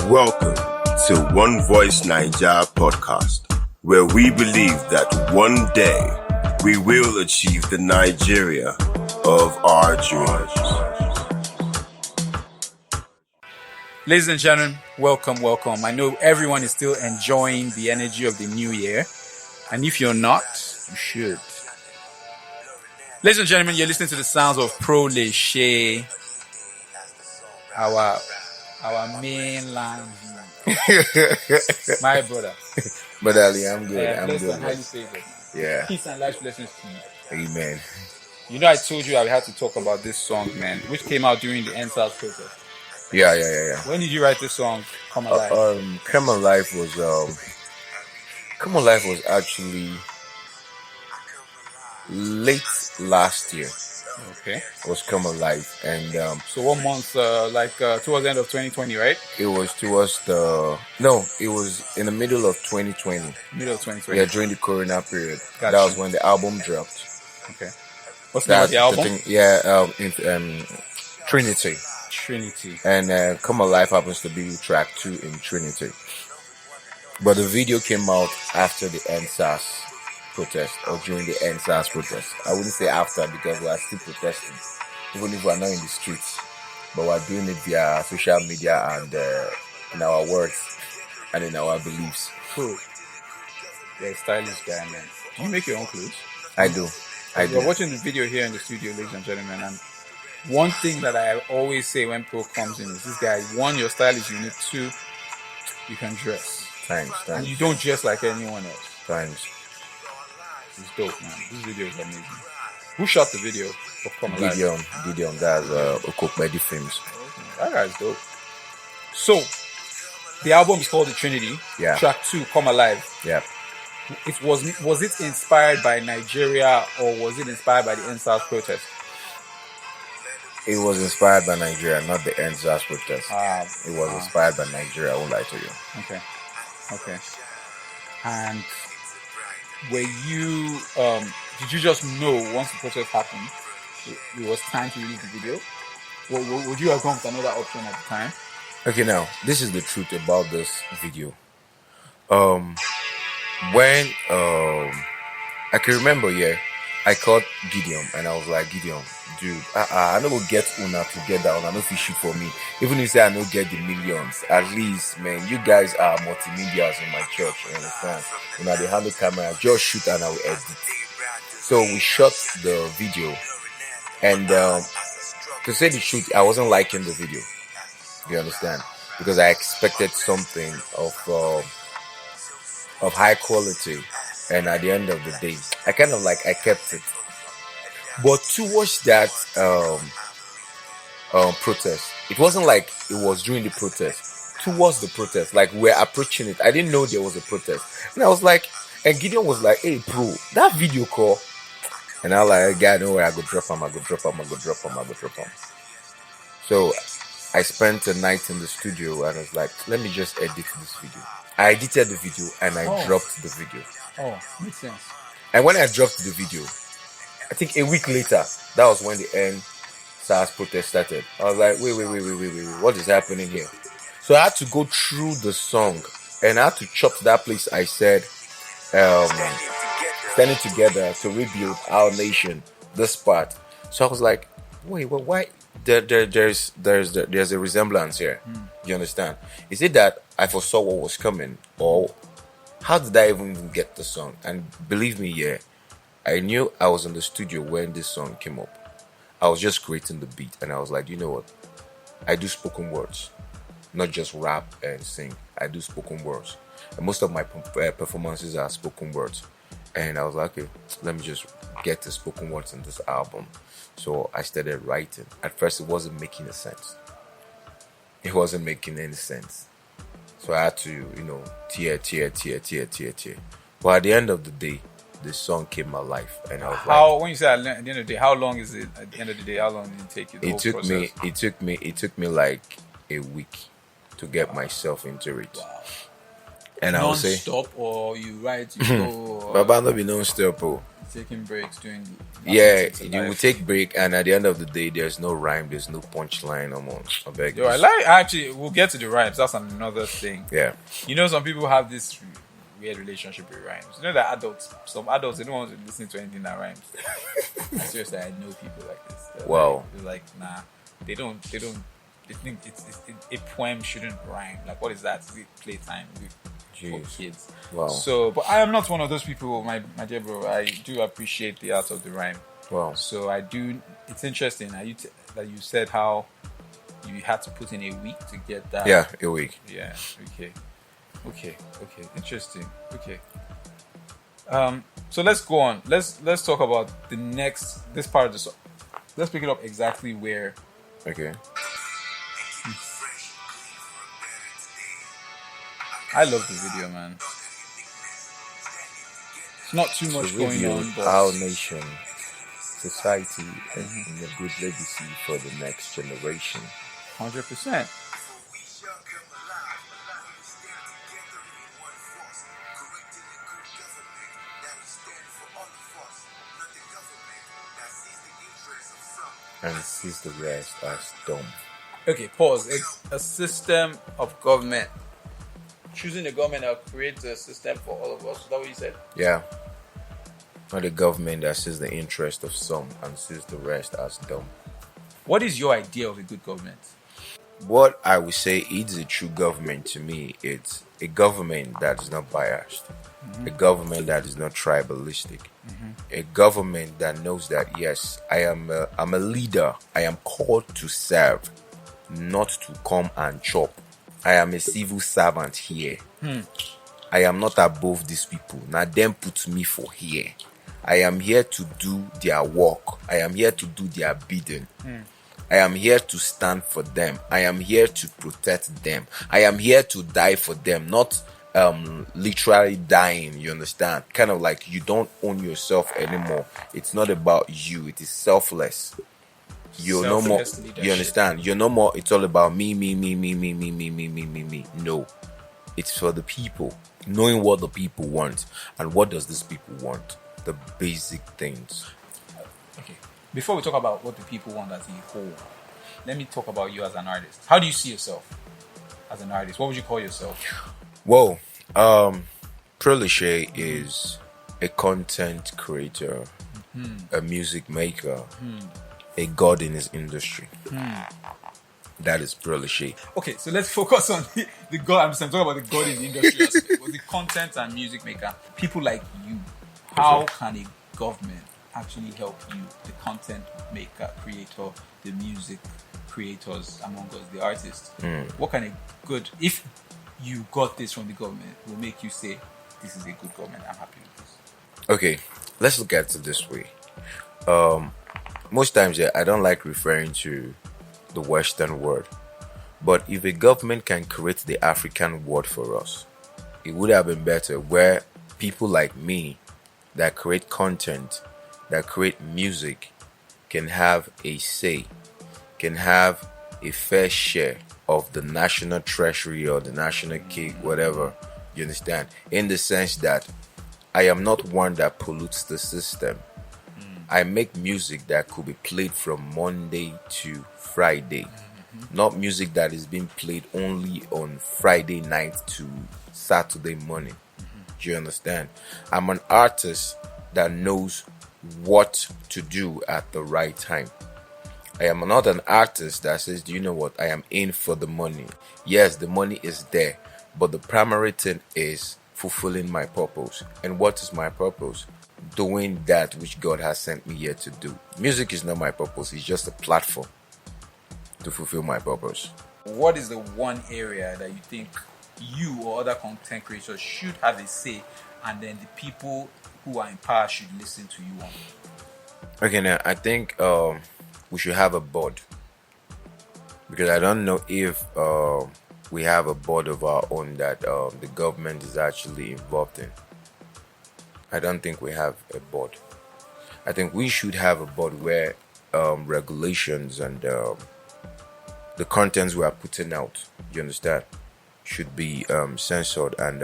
Welcome to One Voice Naija podcast, where we believe that one day we will achieve the Nigeria of our dreams. Ladies and gentlemen, welcome. I know everyone is still enjoying the energy of the new year, and if you're not, you should. Ladies and gentlemen, you're listening to the sounds of Prolishey, our mainland, my brother. But Ali, I'm good. I'm blessed good. and highly favored. Yeah. Peace and life blessings to you. Amen. You know, I told you I had to talk about this song, man, which came out during the NSAS protest. Yeah. When did you write this song, Come Alive? Come Alive was actually late last year. Okay. It was Come Alive, and so 1 month, towards the end of 2020, right? it was it was in the middle of 2020. Middle of 2020. Yeah, during the Corona period. Gotcha. That was when the album dropped. Okay. What's the name of the album? Trinity. Trinity. And Come Alive happens to be track 2 in Trinity. But the video came out after the NSAS protest, or during the NSAS protest. I wouldn't say after, because we are still protesting, even if we are not in the streets. But we are doing it via social media and in our words and in our beliefs. Cool. You're a stylish guy, man. Do you make your own clothes? I do. We're watching the video here in the studio, ladies and gentlemen, and one thing that I always say when Pro comes in is this guy, 1, your style is unique, 2, you can dress. Thanks. And you don't dress like anyone else. Thanks. It's dope, man. This video is amazing. Who shot the video of Come Alive? Gideon, that's Okokmedi Films. That guy's dope. So, the album is called The Trinity. Yeah. Track 2, Come Alive. Yeah. Was it inspired by Nigeria, or was it inspired by the NSAS protest? It was inspired by Nigeria, not the NSAS protest. It was inspired by Nigeria, I won't lie to you. Okay. And were you, did you just know once the protest happened, it was time to release the video? Would you have gone with another option at the time? Okay, now, this is the truth about this video. When I can remember, I called Gideon and I was like, Gideon, dude, I know we'll get Una together on no fish for me. Even if you say I don't get the millions, at least, man, you guys are multimedias in my church, you understand? Una they handle camera, just shoot and I will edit. So we shot the video, and to say the truth, I wasn't liking the video. You understand? Because I expected something of high quality, and at the end of the day, I kept it. But towards that protest, it wasn't like it was during the protest. Towards the protest, like we're approaching it, I didn't know there was a protest, and I was like, and Gideon was like, "Hey, bro, that video call," and I was like, "God, no way, I go drop him. So I spent the night in the studio, and I was like, let me just edit this video. I edited the video and I dropped the video. Oh, makes sense. And when I dropped the video, I think a week later, that was when the NSAS protest started. I was like, wait, what is happening here? So I had to go through the song and I had to chop that place I said, standing together to rebuild our nation, this part. So I was like, wait, why? There's a resemblance here. You understand? Is it that I foresaw what was coming, or how did I even get the song? And believe me, I knew I was in the studio when this song came up. I was just creating the beat, and I was like, you know what? I do spoken words, not just rap and sing. I do spoken words, and most of my performances are spoken words. And I was like, okay, let me just get the spoken words in this album. So I started writing. At first, it wasn't making any sense. So I had to, tear. But at the end of the day, the song came alive, and I was like, when you say at the end of the day, how long is it? At the end of the day, how long did it take you? It took me like a week to get myself into it. Wow. And I would say non-stop, or you write, you go. Baba no be non-stop. taking breaks, doing. Yeah, you will take break, and at the end of the day, there's no rhyme, there's no punchline. I beg Yo, you. I like actually. We'll get to the rhymes. That's another thing. Yeah. You know, some people have this weird relationship with rhymes. You know that some adults, they don't want to listen to anything that rhymes. Seriously, I know people like this. Wow. They're like, nah, they don't. They think a poem shouldn't rhyme. Like, what is that? Is it playtime for kids? Wow. So, but I am not one of those people, my dear bro. I do appreciate the art of the rhyme. Wow. So I do. It's interesting that you said how you had to put in a week to get that. Yeah, a week. Yeah. Okay. Interesting. Okay. So let's go on. Let's talk about this part of the song. Let's pick it up exactly where. Okay. I love the video, man. It's not too much going on, but our nation, society, and a good legacy for the next generation. 100%. And sees the rest as dumb. Okay, pause. A system of government. Choosing a government that creates a system for all of us. Is that what you said? Yeah. Not a government that sees the interest of some and sees the rest as dumb. What is your idea of a good government? What I would say is a true government to me, it's a government that is not biased, a government that is not tribalistic, a government that knows that yes, I'm a leader. I am called to serve, not to come and chop. I am a civil servant here. I am not above these people. Now them put me for here. I am here to do their work. I am here to do their bidding. I am here to stand for them. I am here to protect them. I am here to die for them, not literally dying, you understand? Kind of like you don't own yourself anymore. It's not about you. It is selfless. You're no more. Leadership. You understand? You're no more. It's all about me. No, it's for the people. Knowing what the people want and what does these people want. The basic things. Okay. Before we talk about what the people want as a whole, let me talk about you as an artist. How do you see yourself as an artist? What would you call yourself? Whoa. Prolishey is a content creator, a music maker, a god in his industry. That is Prolishey. Okay, so let's focus on the god. I'm talking about the god in the industry aspect, but the content and music maker. People like you. How can a government actually help you, the content maker, creator, the music creators among us, the artists? What kind of good, if you got this from the government, will make you say, this is a good government, I'm happy with this? Okay, let's look at it this way. Most times, I don't like referring to the Western world, but if a government can create the African world for us, it would have been better where people like me that create content, that create music, can have a say, can have a fair share of the national treasury or the national cake, whatever. You understand? In the sense that I am not one that pollutes the system. I make music that could be played from Monday to Friday. Not music that is being played only on Friday night to Saturday morning. Do you understand? I'm an artist that knows what to do at the right time. I am not an artist that says, do you know what? I am in for the money. Yes, the money is there, but the primary thing is fulfilling my purpose. And what is my purpose? Doing that which God has sent me here to do. Music is not my purpose. It's just a platform to fulfill my purpose. What is the one area that you think you or other content creators should have a say, and then the people who are in power should listen to you on? Okay, now I think we should have a board, because I don't know if we have a board of our own that the government is actually involved in. I don't think we have a board. I think we should have a board where regulations and the contents we are putting out, you understand, should be censored and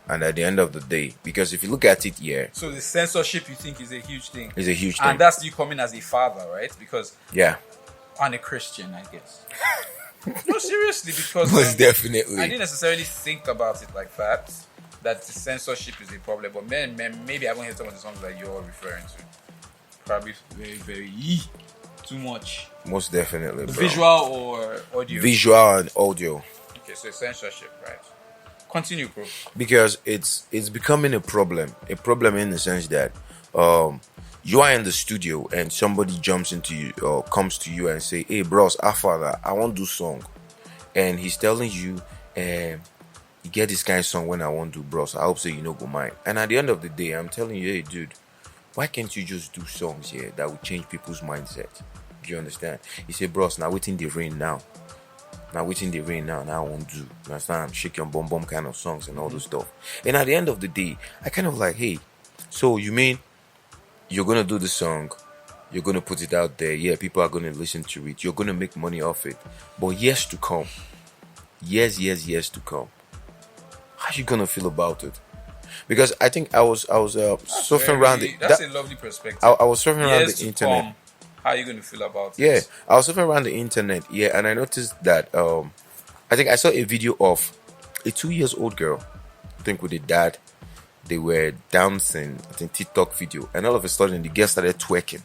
And at the end of the day, because if you look at it here, So the censorship you think is a huge thing. it's a huge thing. And that's you coming as a father, right? Because Yeah, I'm a Christian, I guess. No, seriously, because most definitely. I didn't necessarily think about it like that. That the censorship is a problem, but maybe I haven't heard some of the songs that you're referring to. Probably very too much. Most definitely, bro. Visual or audio? Visual and audio. Okay, so censorship, right? Continue, bro. Because it's becoming a problem in the sense that you are in the studio and somebody jumps into you or comes to you and say, hey bros, our father, I want to do song, and he's telling you you get this kind of song when I want to do, bros, I hope so you know go mind. And at the end of the day, I'm telling you, hey dude, why can't you just do songs here that will change people's mindset? Do you understand? He said, bros, now waiting the rain now I won't do. You understand? Shake your bum bum kind of songs and all this stuff. And at the end of the day, I kind of like, hey, so you mean you're gonna do the song, you're gonna put it out there, yeah, people are gonna listen to it, you're gonna make money off it, but years to come, years to come, how you gonna feel about it? Because I think I was surfing around the. That's a lovely perspective. I was surfing around Years the to internet. come, how are you going to feel about Yeah, it? I was surfing around the internet. Yeah, and I noticed that I think I saw a video of a 2-year-old girl, I think with a dad. They were dancing, I think TikTok video, and all of a sudden the girl started twerking.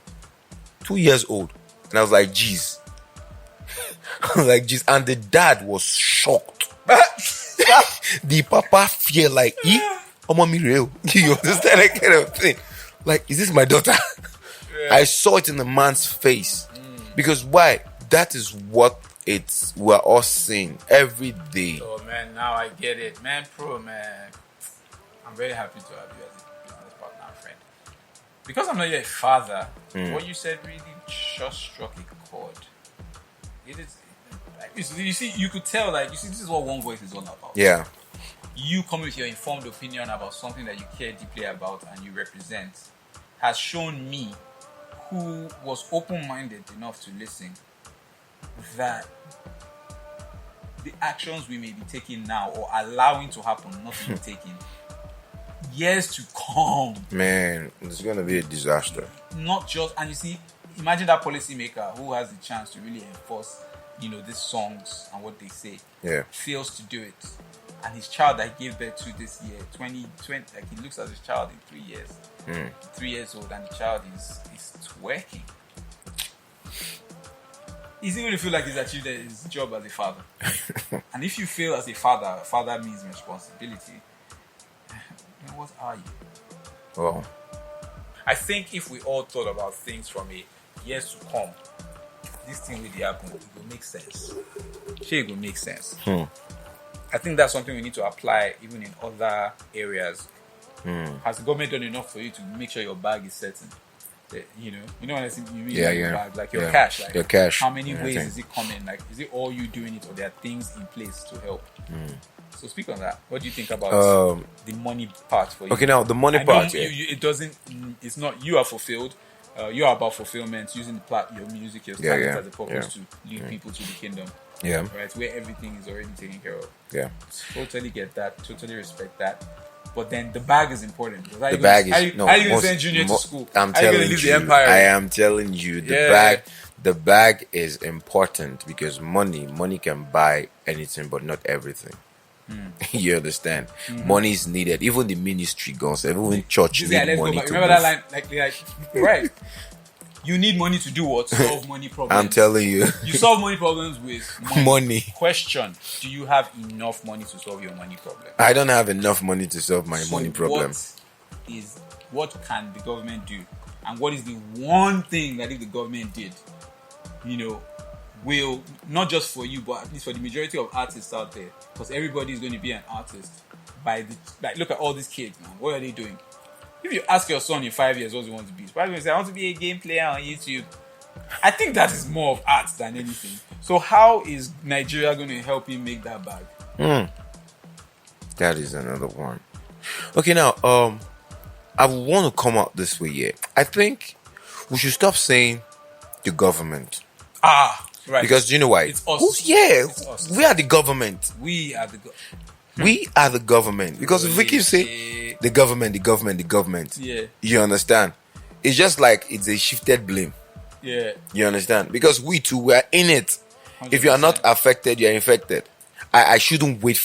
2 years old, and I was like, "Jeez," and the dad was shocked. The papa fear like, "Oh, mommy, real." You understand that kind of thing? Like, is this my daughter? Yeah. I saw it in the man's face. Because why? That is what we're all seeing every day. Oh man, now I get it, man. Man, I'm very happy to have you as a business partner and friend. Because I'm not yet a father, what you said really just struck a chord. It is. You see, you could tell, like, you see, this is what One Voice is all about. Yeah. You come with your informed opinion about something that you care deeply about and you represent, has shown me, who was open-minded enough to listen, that the actions we may be taking now or allowing to happen, not to be taken, years to come. Man, it's going to be a disaster. Not just, and you see, imagine that policymaker who has the chance to really enforce, these songs and what they say, fails to do it. And his child that he gave birth to this year, 2020, like, he looks at his child in 3 years. 3 years old, and the child is twerking. Is he going to feel like he's achieved his job as a father? And if you fail as a father means responsibility. Then what are you? Well, I think if we all thought about things from a years to come, this thing will happen, it will make sense. It will make sense. I think that's something we need to apply even in other areas. Has the government done enough for you to make sure your bag is certain? You know what I think you mean? Your bag, like your cash. Like your cash. How many ways is it coming? Like, is it all you doing it, or there are things in place to help? So speak on that. What do you think about the money part for you? Okay, now the money part. It doesn't. It's not. You are fulfilled. You are about fulfillment, using your music, your talent as a purpose to lead people to the kingdom. Yeah. Right, where everything is already taken care of. Yeah. Totally get that. Totally respect that. But then the bag is important. How you going to send Junior to school? I'm how telling you leave you, the empire? I am telling you, the bag is important, because money can buy anything, but not everything. You understand? Money is needed. Even the ministry goes, even church need money to remember that line? Like, right. You need money to do what? Solve money problems. I'm telling you. You solve money problems with money. Question: do you have enough money to solve your money problem? I don't have enough money to solve my money problem. What can the government do? And what is the one thing that if the government did, will, not just for you, but at least for the majority of artists out there, because everybody is going to be an artist. Look at all these kids, man. What are they doing? If you ask your son in 5 years what he wants to be, he's probably going to say, I want to be a game player on YouTube. I think that is more of art than anything. So how is Nigeria going to help him make that bag? That is another one. Okay, now, I want to come out this way here. I think we should stop saying the government. Right. Because do you know why? It's us. It's us. We are the government. We are the government. We are the government. Because if we keep saying the government, Yeah. you understand? It's just like it's a shifted blame. Yeah. You understand? Because we too, we are in it. If you are not 100%. affected, you are infected. I shouldn't wait